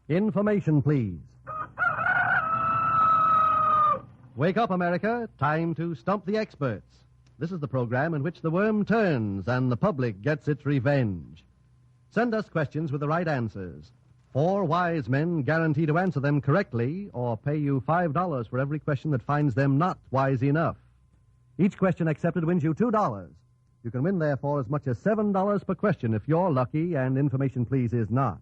Information, please. Wake up, America. Time to stump the experts. This is the program in which the worm turns and the public gets its revenge. Send us questions with the right answers. 4 wise men guarantee to answer them correctly or pay you $5 for every question that finds them not wise enough. Each question accepted wins you $2. You can win, therefore, as much as $7 per question if you're lucky and Information, please, is not.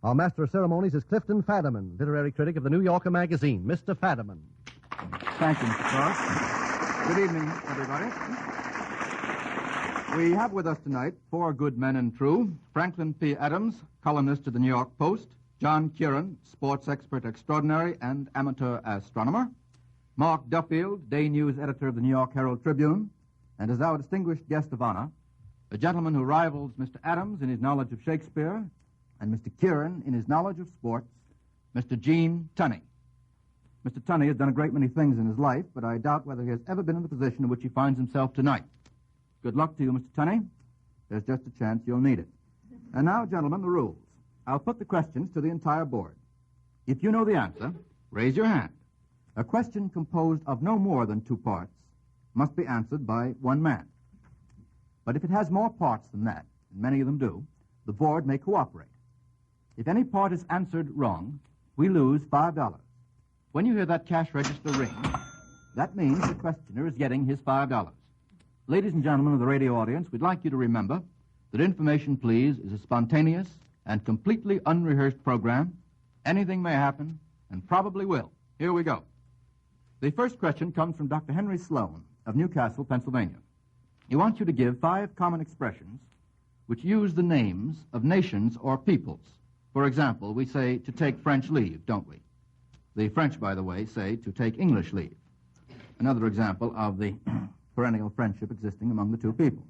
Our master of ceremonies is Clifton Fadiman, literary critic of the New Yorker magazine. Mr. Fadiman. Thank you, Mr. Cross. Good evening, everybody. We have with us tonight 4 good men and true. Franklin P. Adams, columnist to the New York Post. John Kieran, sports expert extraordinary and amateur astronomer. Mark Duffield, day news editor of the New York Herald Tribune. And as our distinguished guest of honor, a gentleman who rivals Mr. Adams in his knowledge of Shakespeare and Mr. Kieran in his knowledge of sports, Mr. Gene Tunney. Mr. Tunney has done a great many things in his life, but I doubt whether he has ever been in the position in which he finds himself tonight. Good luck to you, Mr. Tunney. There's just a chance you'll need it. And now, gentlemen, the rules. I'll put the questions to the entire board. If you know the answer, raise your hand. A question composed of no more than 2 parts must be answered by 1 man. But if it has more parts than that, and many of them do, the board may cooperate. If any part is answered wrong, we lose $5. When you hear that cash register ring, that means the questioner is getting his $5. Ladies and gentlemen of the radio audience, we'd like you to remember that Information, Please, is a spontaneous and completely unrehearsed program. Anything may happen, and probably will. Here we go. The first question comes from Dr. Henry Sloan of Newcastle, Pennsylvania. He wants you to give 5 common expressions which use the names of nations or peoples. For example, we say to take French leave, don't we? The French, by the way, say to take English leave. Another example of the perennial friendship existing among the 2 people.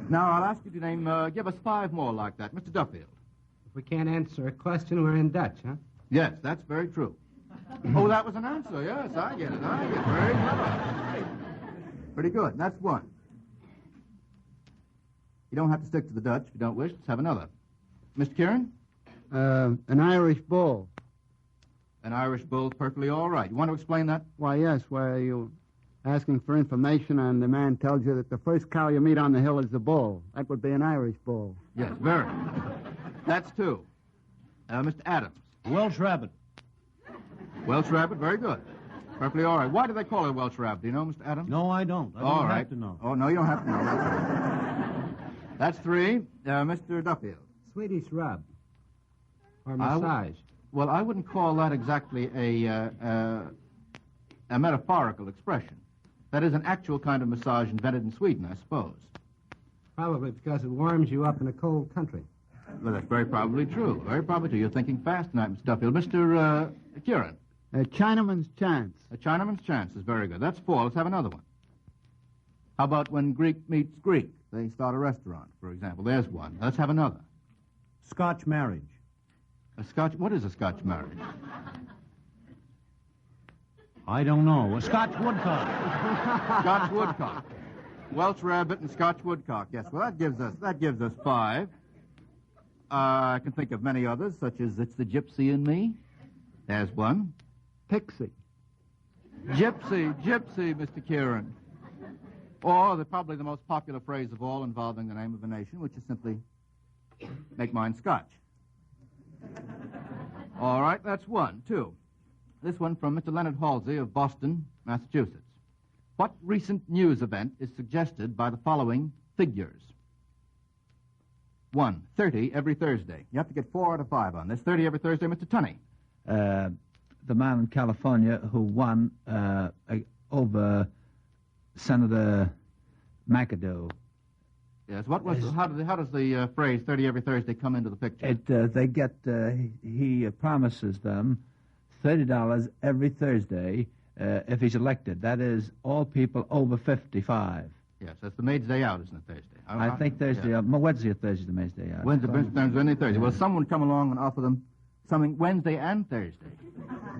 Now, I'll ask you to name, give us 5 more like that. Mr. Duffield. If we can't answer a question, we're in Dutch, huh? Yes, that's very true. Oh, that was an answer. Yes, I get it. Very clever. Pretty good. That's 1. You don't have to stick to the Dutch if you don't wish. Let's have another. Mr. Kieran? An Irish bull. An Irish bull, perfectly all right. You want to explain that? Why, yes, where you're asking for information and the man tells you that the first cow you meet on the hill is the bull. That would be an Irish bull. Yes, very. That's 2. Mr. Adams. Welsh rabbit. Welsh rabbit, very good. Perfectly all right. Why do they call it a Welsh rabbit? Do you know, Mr. Adams? No, I don't. I don't have to know. Oh, no, you don't have to know. That's 3. Mr. Duffield. Swedish rub. Or massage. Well, I wouldn't call that exactly a metaphorical expression. That is an actual kind of massage invented in Sweden, I suppose. Probably because it warms you up in a cold country. Well, that's very probably true. Very probably true. You're thinking fast tonight, Mr. Duffield. Mr. Kieran. A Chinaman's chance. A Chinaman's chance is very good. That's 4. Let's have another one. How about when Greek meets Greek? They start a restaurant, for example. There's 1. Let's have another. Scotch marriage. A Scotch... What is a Scotch marriage? I don't know. A Scotch woodcock. Scotch woodcock. Welsh rabbit and Scotch woodcock. Yes, well, that gives us 5. I can think of many others, such as It's the Gypsy in Me. There's 1. Pixie. Gypsy, Mr. Kieran. Or probably the most popular phrase of all involving the name of a nation, which is simply, make mine Scotch. All right, that's 1. 2. This one from Mr. Leonard Halsey of Boston, Massachusetts. What recent news event is suggested by the following figures? 1, 30 every Thursday. You have to get 4 out of 5 on this. 30 every Thursday, Mr. Tunney. The man in California who won over Senator McAdoo. Yes. How does the phrase 30 every Thursday come into the picture? He promises them $30 every Thursday if he's elected. That is, all people over 55. Yes, that's the Maid's Day Out, isn't it, Thursday? I think Thursday, yeah. Wednesday or Thursday is the Maid's Day Out. Wednesday, Thursday. Well, someone come along and offer them something Wednesday and Thursday.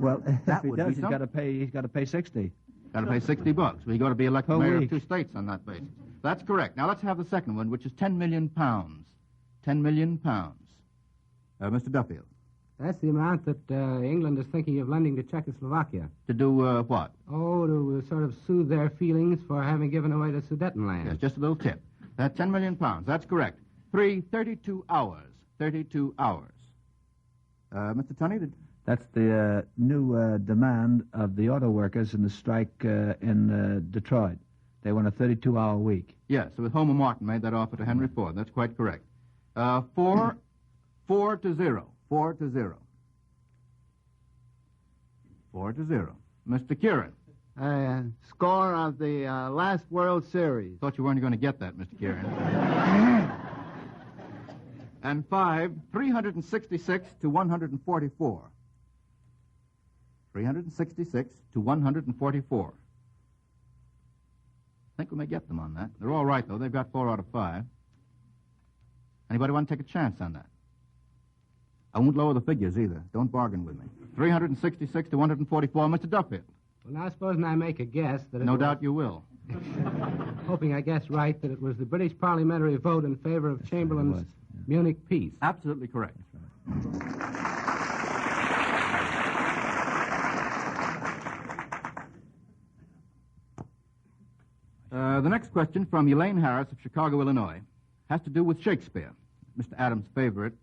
Well, that if he would does, be he's got to pay $60. Got to pay $60. Well, you got to be elected mayor of week. 2 states on that basis. That's correct. Now let's have the second one, which is 10 million pounds. 10 million pounds. Mr. Duffield. That's the amount that England is thinking of lending to Czechoslovakia. To do what? Oh, to sort of soothe their feelings for having given away the Sudetenland. Yes, just a little tip. That's 10 million pounds. That's correct. 32 hours. 32 hours. Mr. Tunney, That's the new demand of the auto workers in the strike in Detroit. They want a 32-hour week. Yes, so with Homer Martin made that offer to Henry Ford. That's quite correct. 4-0. 4-0. 4-0. Mr. Kieran. Score of the last World Series. Thought you weren't going to get that, Mr. Kieran. And 5, 366 to 144. 366 to 144. I think we may get them on that. They're all right, though. They've got 4 out of 5. Anybody want to take a chance on that? I won't lower the figures either. Don't bargain with me. 366 to 144. Mr. Duffield. Well, now, supposing I make a guess that it No was, doubt you will. hoping I guess right, that it was the British parliamentary vote in favor of Chamberlain's Munich peace. Absolutely correct. The next question from Elaine Harris of Chicago, Illinois, has to do with Shakespeare, Mr. Adams' favorite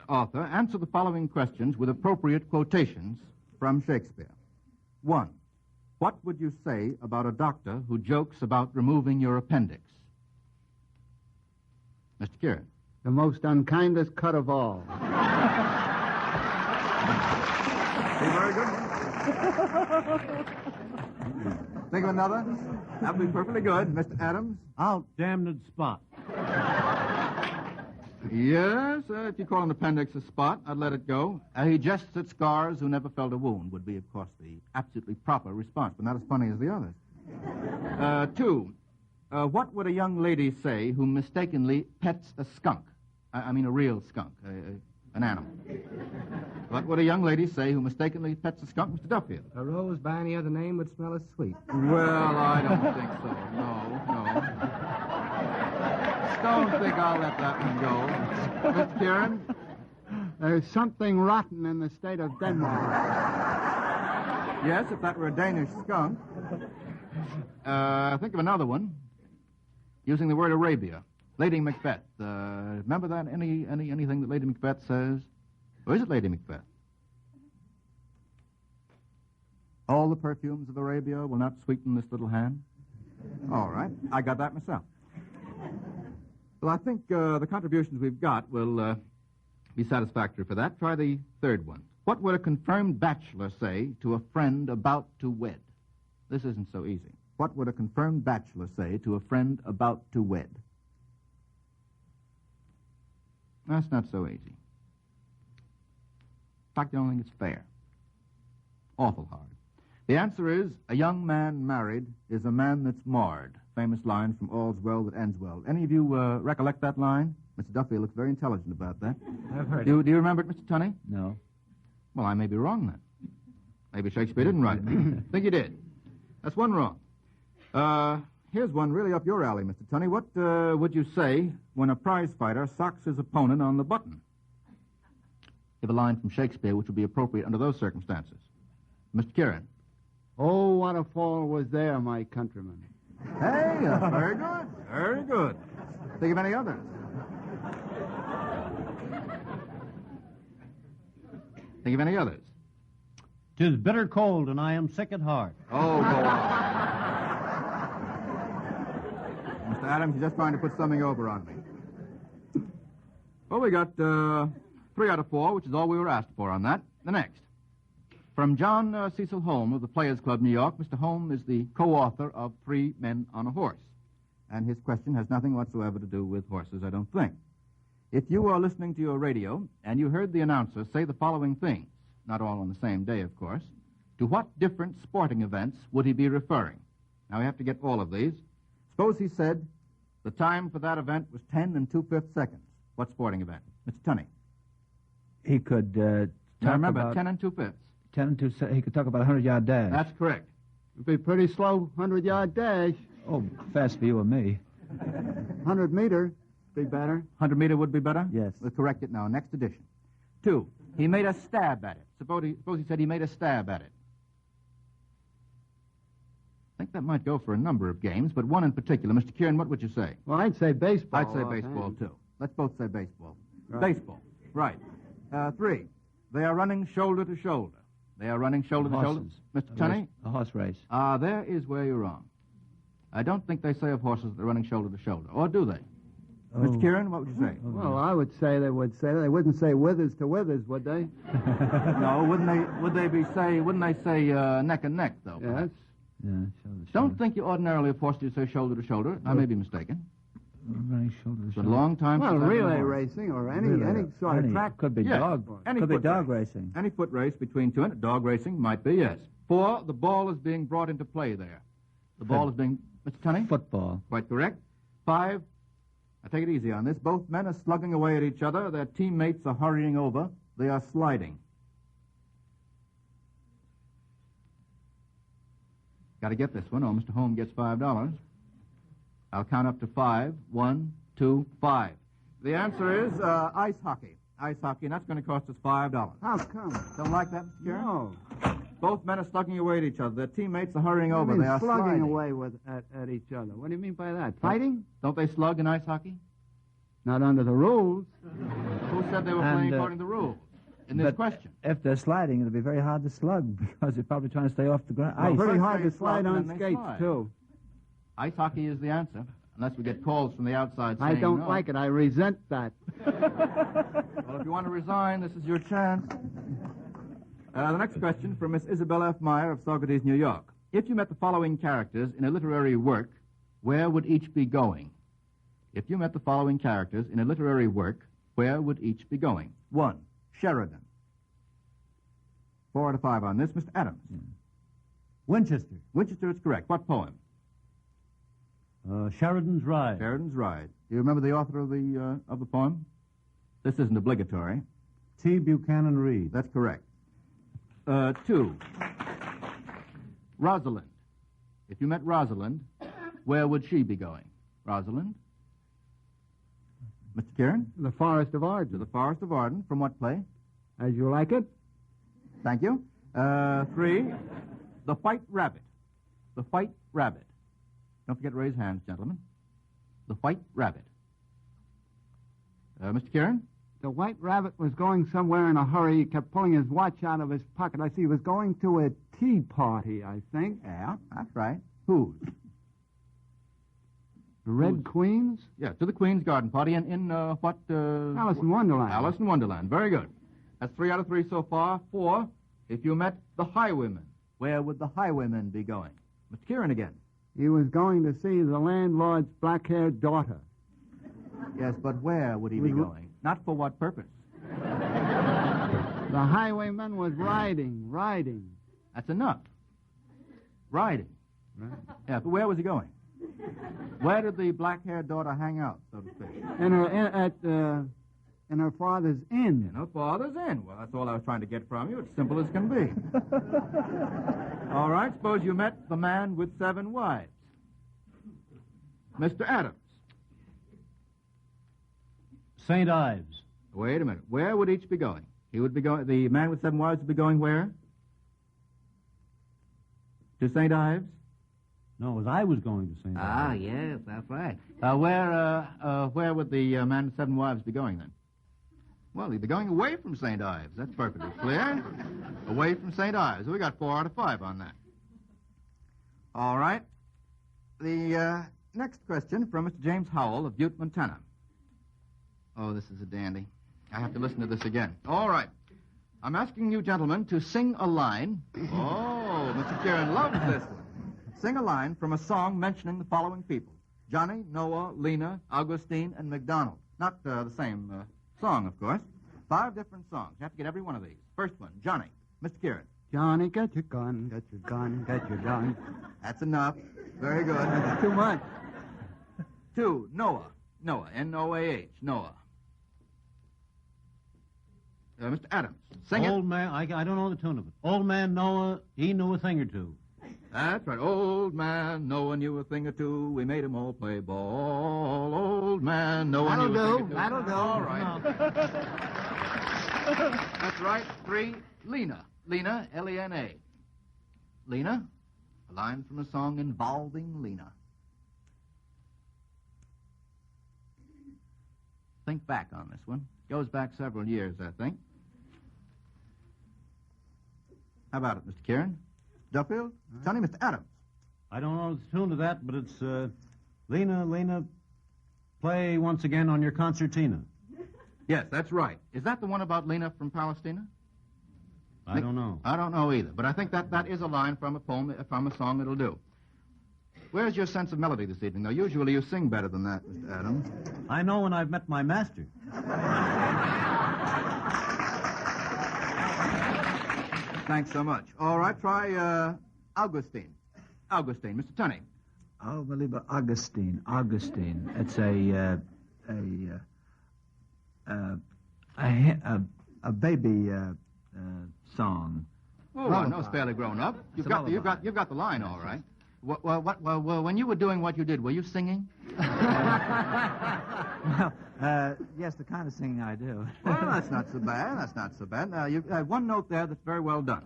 author. Answer the following questions with appropriate quotations from Shakespeare. 1. What would you say about a doctor who jokes about removing your appendix? Mr. Kieran. The most unkindest cut of all. Very good. Think of another? That'd be perfectly good. Mr. Adams? Out, damned spot. Yes, if you call an appendix a spot, I'd let it go. He jests at scars who never felt a wound would be, of course, the absolutely proper response, but not as funny as the others. 2, what would a young lady say who mistakenly pets a skunk? I mean a real skunk, an animal. What would a young lady say who mistakenly pets a skunk, Mr. Duffield? A rose by any other name would smell as sweet. Well, I don't think so. No. Don't think I'll let that one go. Mr. Kieran? There's something rotten in the state of Denmark. Yes, if that were a Danish skunk. Think of another one. Using the word Arabia. Lady Macbeth. Remember that? Anything that Lady Macbeth says? Or is it Lady Macbeth? All the perfumes of Arabia will not sweeten this little hand. All right. I got that myself. Well, I think the contributions we've got will be satisfactory for that. Try the third one. What would a confirmed bachelor say to a friend about to wed? This isn't so easy. What would a confirmed bachelor say to a friend about to wed? That's not so easy. In fact, I don't think it's fair. Awful hard. The answer is, a young man married is a man that's marred. Famous line from All's Well That Ends Well. Any of you recollect that line? Mr. Duffield looks very intelligent about that. I've heard Do you remember it, Mr. Tunney? No. Well, I may be wrong then. Maybe Shakespeare didn't write it. Think he did. That's one wrong. Here's one really up your alley, Mr. Tunney. What would you say when a prize fighter socks his opponent on the button? Give a line from Shakespeare which would be appropriate under those circumstances. Mr. Kieran. Oh, what a fall was there, my countrymen. Hey, very good. Very good. Think of any others. Think of any others. 'Tis bitter cold, and I am sick at heart. Oh, go on. Mr. Adams, you're just trying to put something over on me. Well, we got 3 out of 4, which is all we were asked for on that. The next. From John Cecil Holm of the Players Club, New York. Mr. Holm is the co-author of 3 Men on a Horse. And his question has nothing whatsoever to do with horses, I don't think. If you are listening to your radio and you heard the announcer say the following things, not all on the same day, of course, to what different sporting events would he be referring? Now, we have to get all of these. Suppose he said the time for that event was 10 2/5 seconds. What sporting event? Mr. Tunney. He could talk Now, remember, about 10 2/5. 10 to he could talk about a 100-yard dash. That's correct. It'd be pretty slow 100-yard dash. Oh, fast for you and me. 100-meter be better. 100-meter would be better? Yes. We'll correct it now. Next edition. 2. He made a stab at it. Suppose he said he made a stab at it. I think that might go for a number of games, but one in particular. Mr. Kieran, what would you say? Well, I'd say baseball. I'd say baseball, too. Let's both say baseball. Right. Baseball. Right. 3. They are running shoulder to shoulder. They are running shoulder to shoulder. Mr. Tunney? A horse race. There is where you're wrong. I don't think they say of horses that they're running shoulder to shoulder. Or do they? Mr. Kieran, what would you say? Well, I would say they would say that. They wouldn't say withers to withers, would they? No, wouldn't they? Wouldn't they say neck and neck, though? Yes. Perhaps? Yeah, shoulder to Don't shoulder. think you ordinarily of horses say shoulder to shoulder. I may be mistaken. Running shoulder to It's a shoulder. long time Well, since I've been relay a horse. racing or any sort Any- of track. Could be Yes, dog. any Could be foot dog race. racing. Any foot race between two, and dog racing might be, yes. 4, the ball is being brought into play there. The ball is being, Mr. Tunney? Football. Quite correct. 5, I take it easy on this. Both men are slugging away at each other. Their teammates are hurrying over. They are sliding. Got to get this one, or Mr. Holm gets $5. I'll count up to 5. 1, 2, 5. The answer is ice hockey. Ice hockey, and that's going to cost us $5. How come? Don't like that, Mr. Kieran? No. Both men are slugging away at each other. Their teammates are hurrying I over. mean, They are slugging sliding. away at each other. What do you mean by that? Fighting? Don't they slug in ice hockey? Not under the rules. Who said they were And, playing according to the rules in this But question? if they're sliding, it'll be very hard to slug because they're probably trying to stay off the ground. Well, Ice. Pretty first hard they to slide slug, on and then they skates, slide. too. Ice hockey is the answer, unless we get calls from the outside saying I don't no. like it. I resent that. Well, if you want to resign, this is your chance. The next question from Miss Isabel F. Meyer of Saugerties, New York. If you met the following characters in a literary work, where would each be going? If you met the following characters in a literary work, where would each be going? 1, Sheridan. 4 out of 5 on this. Mr. Adams. Winchester. Winchester is correct. What poem? Sheridan's Ride. Sheridan's Ride. Do you remember the author of the poem? This isn't obligatory. T. Buchanan Reed. That's correct. 2, Rosalind. If you met Rosalind, where would she be going? Rosalind? Mr. Kieran? The Forest of To Arden. the Forest of Arden. From what play? As you like it? Thank you. 3, The White Rabbit. The White Rabbit. Don't forget to raise hands, gentlemen. The White Rabbit. Mr. Kieran? The White Rabbit was going somewhere in a hurry. He kept pulling his watch out of his pocket. I see he was going to a tea party, I think. Yeah, that's right. Whose? The Red Queens? Yeah, to the Queen's Garden Party in what? Alice in Wonderland. Alice in Wonderland. Very good. That's 3 out of 3 so far. 4, if you met the Highwaymen, where would the Highwaymen be going? Mr. Kieran again. He was going to see the landlord's black-haired daughter. Yes, but where would he be going? Not for what purpose? The highwayman was riding. That's enough. Riding. Right. Yeah, but where was he going? Where did the black-haired daughter hang out, so to speak? In her father's inn. In her father's inn. Well, that's all I was trying to get from you. It's simple as can be. All right, suppose you met the man with 7 wives. Mr. Adams. St. Ives. Wait a minute. Where would each be going? He would be going. The man with 7 wives would be going where? To St. Ives? No, as I was going to St. Ives. Yes, that's right. Where would the man with 7 wives be going then? Well, he'd be going away from St. Ives. That's perfectly clear. Away from St. Ives. We got 4 out of 5 on that. All right. The next question from Mr. James Howell of Butte, Montana. Oh, this is a dandy. I have to listen to this again. All right. I'm asking you gentlemen to sing a line. Oh, Mr. Kieran loves this one. Sing a line from a song mentioning the following people. Johnny, Noah, Lena, Augustine, and McDonald. Not the same song, of course. 5 different songs. You have to get every one of these. First one, Johnny. Mr. Kieran. Johnny, get your gun, get your gun, get your gun. That's enough. Very good. That's too much. 2, Noah. Noah, N-O-A-H, Noah. Mr. Adams, sing Old it. man, I don't know the tune of it. Old man Noah, he knew a thing or two. That's right. Old man Noah knew a thing or two. We made him all play ball. Old man Noah knew a thing or two. That'll do. All right. That's right. 3, Lena. Lena, L-E-N-A. Lena, a line from a song involving Lena. Think back on this one. Goes back several years, I think. How about it, Mr. Kieran? Duffield? Tunney, Mr. Adams. I don't know the tune to that, but it's Lena, play once again on your concertina. Yes, that's right. Is that the one about Lena from Palestina? I don't know. I don't know either, but I think that is a line from a poem, from a song that'll do. Where's your sense of melody this evening? Now, usually you sing better than that, Mr. Adams. I know when I've met my master. Thanks so much. All right, try Augustine. Augustine, Mr. Tunney. Oh, believe it, Augustine. It's a baby song. Oh, I know it's fairly grown up. You've got the line all right. Well, when you were doing what you did, were you singing? Yes, the kind of singing I do. Well, that's not so bad. Now, you have one note there that's very well done.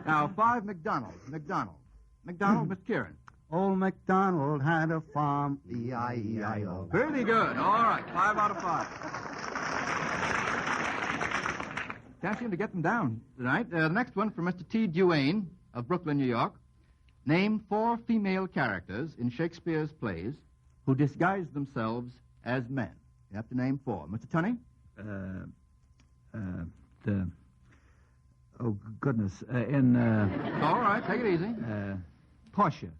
Now, 5, McDonald, Mr. Kieran. Old MacDonald had a farm, E-I-E-I-O. Pretty good. All right, 5 out of 5. Can't seem to get them down tonight. The next one from Mr. T. Duane of Brooklyn, New York. Name 4 female characters in Shakespeare's plays who disguise themselves as men. You have to name 4. Mr. Tunney? Oh, goodness. All right, take it easy. Portia.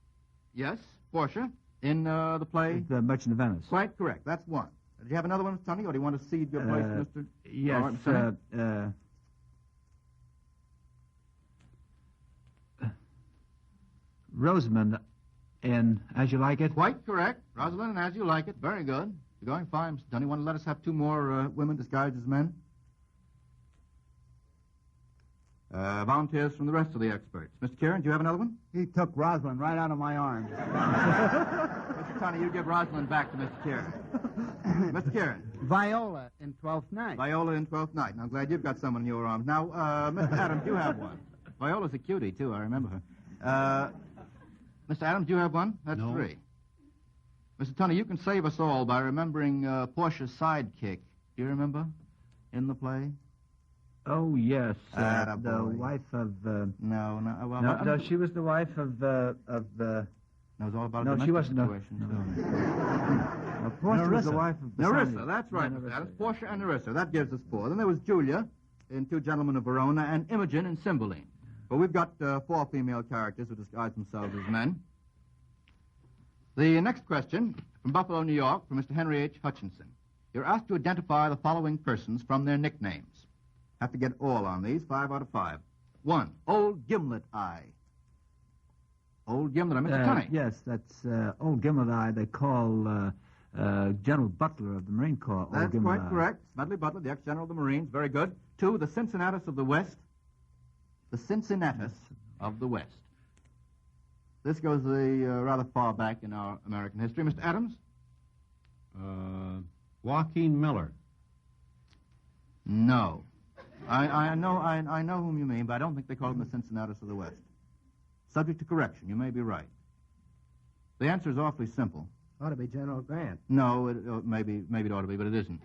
Yes, Portia. In the play? The Merchant of Venice. Quite correct. That's 1. Did you have another one, Mr. Tunney, or do you want to cede your place to Mr. Yes. All right, Mr. Tunney? Rosamond in As You Like It. Quite correct. Rosalind, As You Like It. Very good. You're going fine, Mr. Tunney. Want to let us have 2 more women disguised as men? Volunteers from the rest of the experts. Mr. Kieran, do you have another one? He took Rosalind right out of my arms. Mr. Tunney, you give Rosalind back to Mr. Kieran. Mr. Kieran. Viola in Twelfth Night. Viola in Twelfth Night. Now, I'm glad you've got someone in your arms. Now, Mr. Adams, you have one. Viola's a cutie, too. I remember her. Mr. Adams, do you have one? That's No. 3. Mr. Tunney, you can save us all by remembering Portia's sidekick. Do you remember? In the play? Oh, yes. The Attaboy. wife of... No, she was the wife of... No, it's all about a No, she domestic wasn't. No. situation. Portia was the Narissa. wife of... Narissa, that's right, Yeah, Mr. Narissa. Adams. Portia and Narissa. That gives us 4. Then there was Julia in 2 Gentlemen of Verona and Imogen in Cymbeline. But we've got 4 female characters who disguise themselves as men. The next question, from Buffalo, New York, from Mr. Henry H. Hutchinson. You're asked to identify the following persons from their nicknames. Have to get all on these, 5 out of 5. 1, Old Gimlet Eye. Old Gimlet Eye, Mr. Tunney. Yes, that's Old Gimlet Eye. They call General Butler of the Marine Corps Old That's Gimlet quite Eye. correct. Smedley Butler, the ex-general of the Marines. Very good. 2, the Cincinnatus of the West. The Cincinnatus of the West. This goes rather far back in our American history. Mr. Adams? Joaquin Miller. No. I know whom you mean, but I don't think they call him the Cincinnatus of the West. Subject to correction. You may be right. The answer is awfully simple. Ought to be General Grant. No, maybe it ought to be, but it isn't.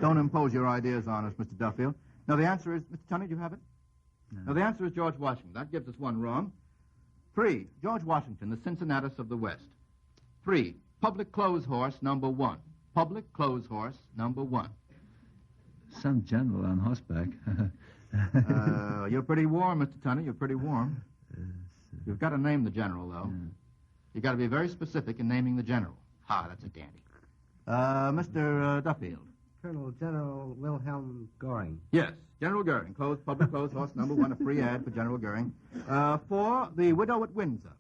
Don't impose your ideas on us, Mr. Duffield. No, the answer is... Mr. Tunney, do you have it? No, the answer is George Washington. That gives us 1 wrong. 3, George Washington, the Cincinnatus of the West. 3, Public Clothes Horse number 1. Public Clothes Horse number 1. Some general on horseback. You're pretty warm, Mr. Tunney. You're pretty warm. You've got to name the general, though. You've got to be very specific in naming the general. Ha, that's a dandy. Mr. Duffield. Colonel General Wilhelm Goring. Yes, General Goering. Public Clothes Horse number 1, a free ad for General Goering. 4, the Widow at Windsor.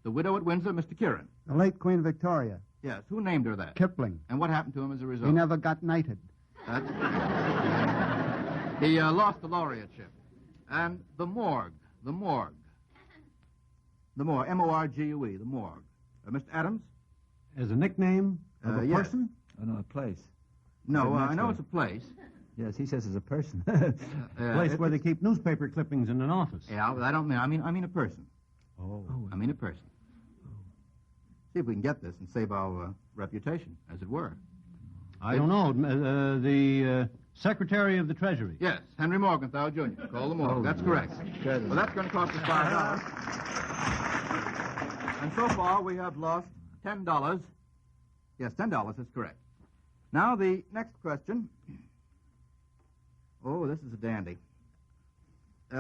The Widow at Windsor, Mr. Kieran. The late Queen Victoria. Yes, who named her that? Kipling. And what happened to him as a result? He never got knighted. That's... He lost the laureateship. And the Morgue. The Morgue. The Morgue. M-O-R-G-U-E. The Morgue. Mr. Adams? As a nickname of a yes. person? Oh, no, a place. No, But I know naturally. it's a place. Yes, he says it's a person. Place where they keep newspaper clippings in an office. Yeah, but I don't mean, I mean a person. Oh. I mean a person. See if we can get this and save our reputation, as it were. I don't know. The Secretary of the Treasury. Yes, Henry Morgenthau, Jr. Call the morgue. That's correct. Good. Well, that's going to cost us $5. And so far, we have lost $10. Yes, $10 is correct. Now, the next question. Oh, this is a dandy.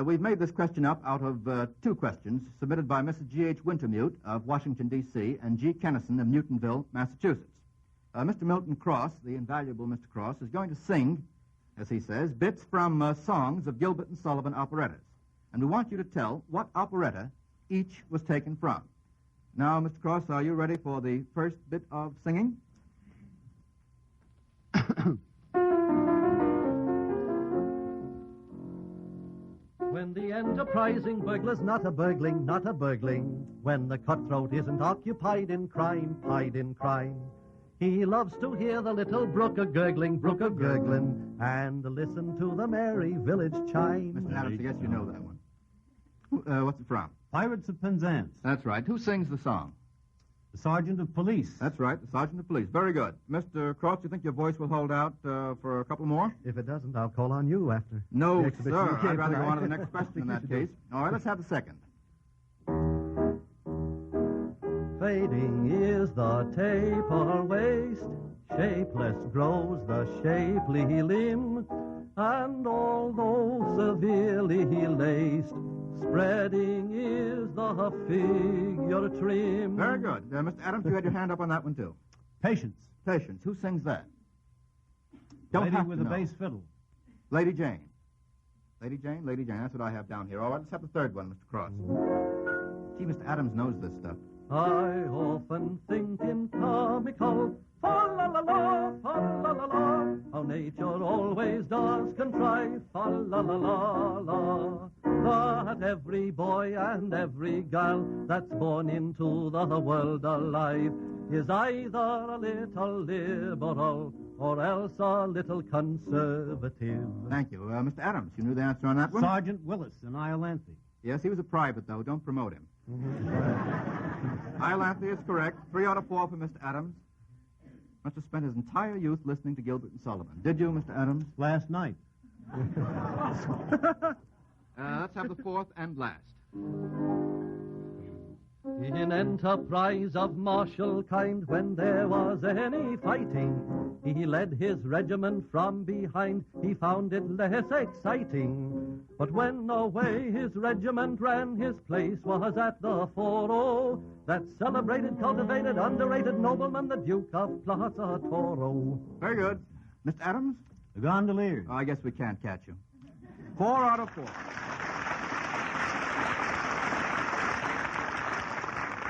We've made this question up out of two questions submitted by Mrs. G.H. Wintermute of Washington, D.C., and G. Kennison of Newtonville, Massachusetts. Mr. Milton Cross, the invaluable Mr. Cross, is going to sing, as he says, bits from songs of Gilbert and Sullivan operettas. And we want you to tell what operetta each was taken from. Now, Mr. Cross, are you ready for the first bit of singing? When the enterprising burglar's not a burgling, not a burgling. When the cutthroat isn't occupied in crime, pied in crime. He loves to hear the little brook a-gurgling, and listen to the merry village chime. Mr. Adams, I guess you know that one. What's it from? Pirates of Penzance. That's right. Who sings the song? The Sergeant of Police. That's right, the Sergeant of Police. Very good. Mr. Cross, do you think your voice will hold out for a couple more? If it doesn't, I'll call on you after. No, the exhibition sir. you gave I'd rather go tonight. on to the next question in that case. All right, let's have the second. Fading is the taper waist, shapeless grows the shapely limb, and although severely laced, spreading is the figure trim. Very good. Mr. Adams, you had your hand up on that one, too. Patience. Patience. Who sings that? Don't Lady have with to a know. bass fiddle. Lady Jane. Lady Jane, Lady Jane. That's what I have down here. All right, let's have the third one, Mr. Cross. Gee, Mr. Adams knows this stuff. I often think in comical, fa-la-la-la, fa-la-la-la, how nature always does contrive, fa-la-la-la-la, that every boy and every girl that's born into the world alive is either a little liberal or else a little conservative. Thank you. Mr. Adams, you knew the answer on that one? Sergeant Willis in Iolanthe. Yes, he was a private, though. Don't promote him. Iolanthe is correct. 3 out of 4 for Mr. Adams. Must have spent his entire youth listening to Gilbert and Sullivan. Did you, Mr. Adams? Last night. Let's have the fourth and last. In enterprise of martial kind, when there was any fighting, he led his regiment from behind. He found it less exciting. But when away his regiment ran, his place was at the 4-0. That celebrated, cultivated, underrated nobleman, the Duke of Plaza Toro. Very good. Mr. Adams? The Gondoliers. Oh, I guess we can't catch you. 4 out of 4.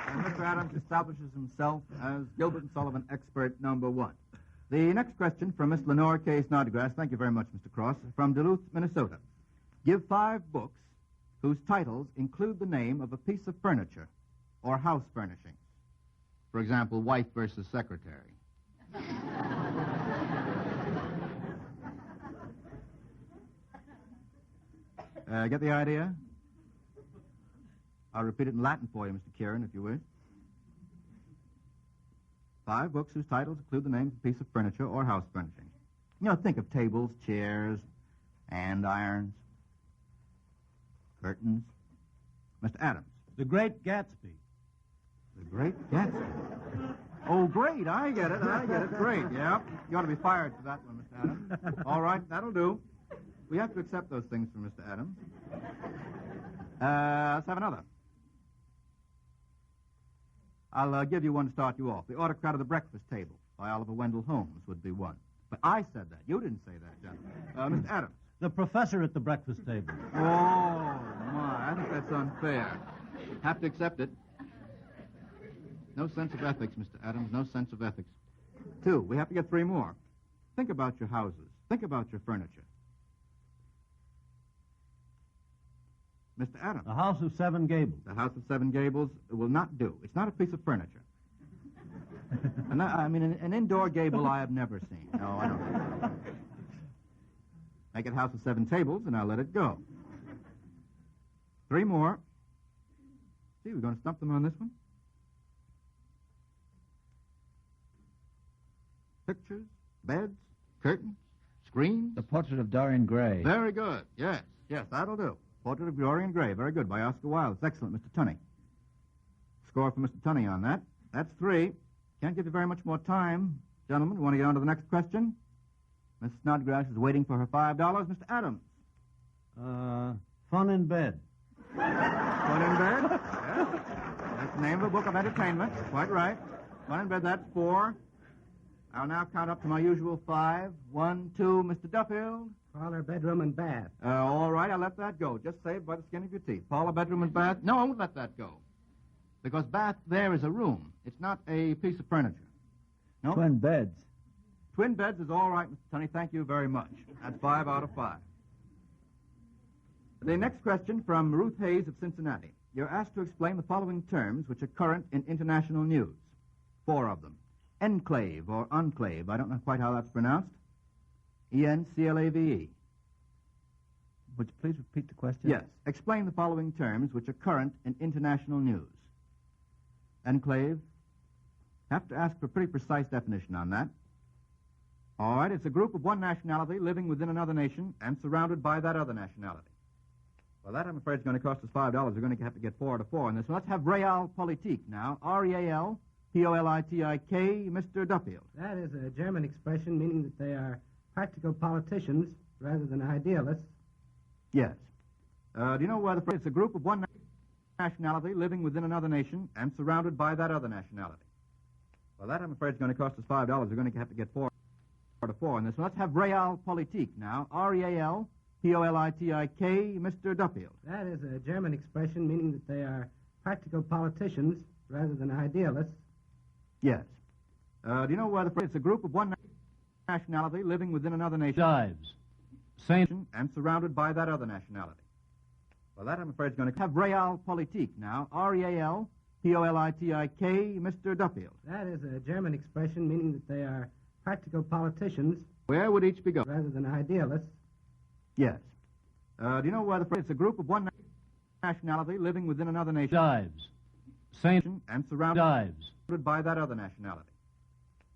And Mr. Adams establishes himself as Gilbert and Sullivan expert number 1. The next question from Miss Lenore K. Snodgrass. Thank you very much, Mr. Cross. From Duluth, Minnesota. Give 5 books whose titles include the name of a piece of furniture or house furnishings. For example, Wife versus Secretary. Get the idea? I'll repeat it in Latin for you, Mr. Kieran, if you wish. 5 books whose titles include the name of a piece of furniture or house furnishings. You know, think of tables, chairs, andirons, curtains. Mr. Adams. The Great Gatsby. The Great Gatsby. Oh, great. I get it. Great. Yeah. You ought to be fired for that one, Mr. Adams. All right, that'll do. We have to accept those things from Mr. Adams. Let's have another. I'll give you one to start you off. The Autocrat of the Breakfast Table by Oliver Wendell Holmes would be one. But I said that. You didn't say that, gentlemen. Mr. Adams. The Professor at the Breakfast Table. Oh, my. I think that's unfair. Have to accept it. No sense of ethics, Mr. Adams. No sense of ethics. 2. We have to get 3 more. Think about your houses. Think about your furniture. Mr. Adams. The House of Seven Gables. The House of Seven Gables will not do. It's not a piece of furniture. And an indoor gable I have never seen. No, I don't think so. Make it House of Seven Tables, and I'll let it go. 3 more. See, we're going to stump them on this one. Pictures, beds, curtains, screens. The Portrait of Dorian Gray. Very good. Yes, that'll do. Portrait of Dorian Gray. Very good, by Oscar Wilde. It's excellent, Mr. Tunney. Score for Mr. Tunney on that. That's 3. Can't give you very much more time. Gentlemen, want to get on to the next question? Miss Snodgrass is waiting for her $5. Mr. Adams. Fun in Bed. Fun in Bed? Yes. That's the name of a book of entertainment. Quite right. Fun in Bed, that's 4. I'll now count up to my usual 5. 1, 2, Mr. Duffield. Parlor, bedroom, and bath. All right, I'll let that go. Just saved by the skin of your teeth. Parlor, bedroom, and bath. No, I won't let that go. Because bath there is a room. It's not a piece of furniture. No? Twin beds. Twin beds is all right, Mr. Tunney. Thank you very much. That's 5 out of 5. The next question from Ruth Hayes of Cincinnati. You're asked to explain the following terms which are current in international news. 4 of them. Enclave or enclave. I don't know quite how that's pronounced. E-N-C-L-A-V-E. Would you please repeat the question? Yes. Explain the following terms which are current in international news. Enclave. Have to ask for a pretty precise definition on that. All right, it's a group of one nationality living within another nation and surrounded by that other nationality. Well, that, I'm afraid, is going to cost us $5. We're going to have to get 4 out of 4 on this one. Let's have realpolitik now. R-E-A-L-P-O-L-I-T-I-K, Mr. Duffield. That is a German expression meaning that they are practical politicians rather than idealists. Yes. Do you know where the phrase? It's a group of one nationality living within another nation and surrounded by that other nationality. Well, that, I'm afraid, is going to cost us $5. We're going to have to get 4 out of 4 on this one. Let's have realpolitik now. R-E-A-L-P-O-L-I-T-I-K, Mr. Duffield. That is a German expression meaning that they are practical politicians rather than idealists. Yes. Do you know where the phrase? It's a group of one nationality living within another nation. Dives. Saint. And surrounded by that other nationality. Well, that, I'm afraid, is going to have realpolitik now. R-E-A-L-P-O-L-I-T-I-K, Mr. Duffield. That is a German expression meaning that they are practical politicians. Where would each be going? Rather than idealists. Yes. Do you know where the phrase? It's a group of one nationality living within another nation. Dives. Saint. And surrounded Dives. by that other nationality.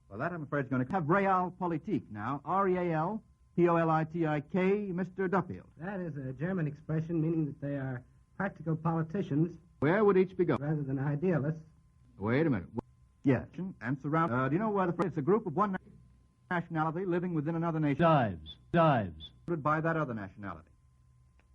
Well, that, I'm afraid, is going to have realpolitik now. R-E-A-L-P-O-L-I-T-I-K, Mr. Duffield. That is a German expression meaning that they are practical politicians. Where would each be going? Rather than idealists. Wait a minute. Yes. And surrounded. Do you know where the phrase? It's a group of one nationality living within another nation. Dives. Dives. By that other nationality.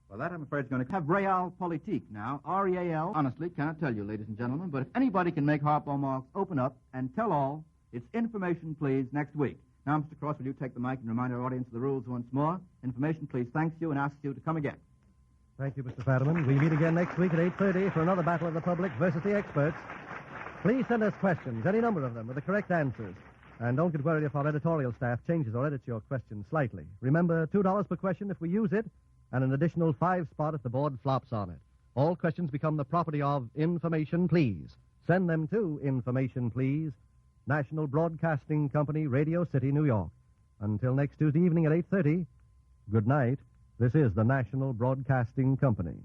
Well, that, I'm afraid, is going to have realpolitik now. R-E-A-L. Honestly, cannot tell you, ladies and gentlemen, but if anybody can make Harpo Marx open up and tell all, it's information, please, next week. Now, Mr. Cross, will you take the mic and remind our audience of the rules once more? Information, please, thanks you and asks you to come again. Thank you, Mr. Fadiman. We meet again next week at 8:30 for another battle of the public versus the experts. Please send us questions, any number of them, with the correct answers. And don't get worried if our editorial staff changes or edits your question slightly. Remember, $2 per question if we use it, and an additional 5 spot if the board flops on it. All questions become the property of Information Please. Send them to Information Please, National Broadcasting Company, Radio City, New York. Until next Tuesday evening at 8:30, good night. This is the National Broadcasting Company.